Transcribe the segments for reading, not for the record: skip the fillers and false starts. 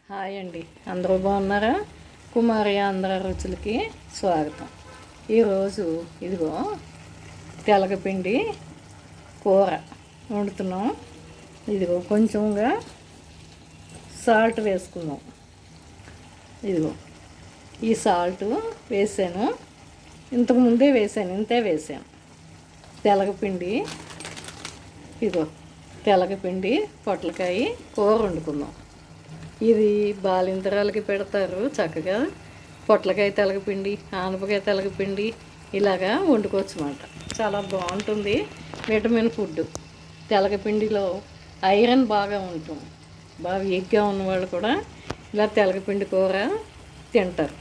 Hi అండి, అందరూ బాగున్నారా? కుమారి ఆంధ్ర రుచులకి స్వాగతం. ఈరోజు ఇదిగో తెలగపిండి కూర వండుతున్నాం. ఇదిగో కొంచెంగా సాల్ట్ వేసుకుందాం. ఇదిగో ఈ సాల్ట్ వేసాను, ఇంతకుముందే వేసాను, ఇంతే వేసాను. తెలగపిండి, ఇదిగో తెలగపిండి పొట్లకాయ కూర వండుకుందాం. ఇది బాలింతరాలకి పెడతారు చక్కగా. పొట్లకాయ తెలగపిండి, ఆనపకాయ తెలగపిండి ఇలాగా వండుకోవచ్చు అన్నమాట. చాలా బాగుంటుంది, విటమిన్ ఫుడ్. తెలగపిండిలో ఐరన్ బాగా ఉంటుంది. బాగా వీక్గా ఉన్నవాళ్ళు కూడా ఇలా తెలగపిండి కూర తింటారు.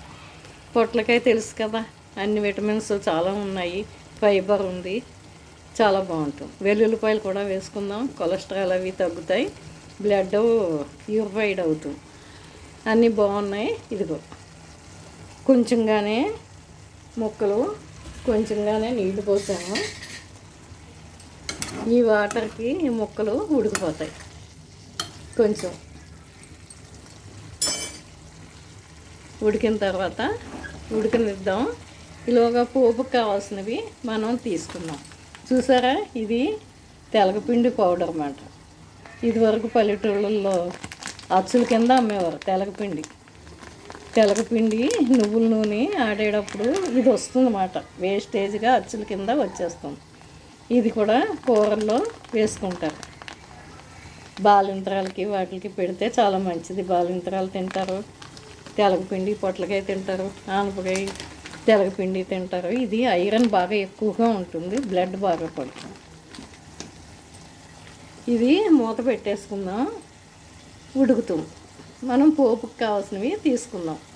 పొట్లకాయ తెలుసు కదా, అన్ని విటమిన్స్ చాలా ఉన్నాయి, ఫైబర్ ఉంది, చాలా బాగుంటుంది. వెల్లుల్లిపాయలు కూడా వేసుకుందాం, కొలెస్ట్రాల్ అవి తగ్గుతాయి, బ్లడ్ ప్యూరిఫైడ్ అవుతుంది, అన్నీ బాగున్నాయి. ఇదిగో కొంచెంగానే ముక్కలు, కొంచెంగానే నీళ్లు పోసాము. ఈ వాటర్కి ఈ ముక్కలు ఉడికిపోతాయి. కొంచెం ఉడికిన తర్వాత ఉడికనిద్దాం. ఇలాగా పోపుకు కావాల్సినవి మనం తీసుకుందాం. చూసారా, ఇది తెలగపిండి పౌడర్ అన్నమాట. ఇదివరకు పల్లెటూళ్ళల్లో అచ్చుల కింద అమ్మేవారు తెలగపిండి. నువ్వుల నూనె ఆడేటప్పుడు ఇది వస్తుందన్నమాట, వేస్టేజ్గా అచ్చుల కింద వచ్చేస్తుంది. ఇది కూడా కూరల్లో వేసుకుంటారు. బాలింతరాలకి వాటికి పెడితే చాలా మంచిది. బాలింతరాలు తింటారు, తెలగపిండి పొట్లకాయ తింటారు, ఆనపకాయ తెలగపిండి తింటారు. ఇది ఐరన్ బాగా ఎక్కువగా ఉంటుంది, బ్లడ్ బాగా పడుతుంది. ఇది మూత పెట్టేసుకుందాం, ఉడుకుతుంది. మనం పోపుకి కావాల్సినవి తీసుకుందాం.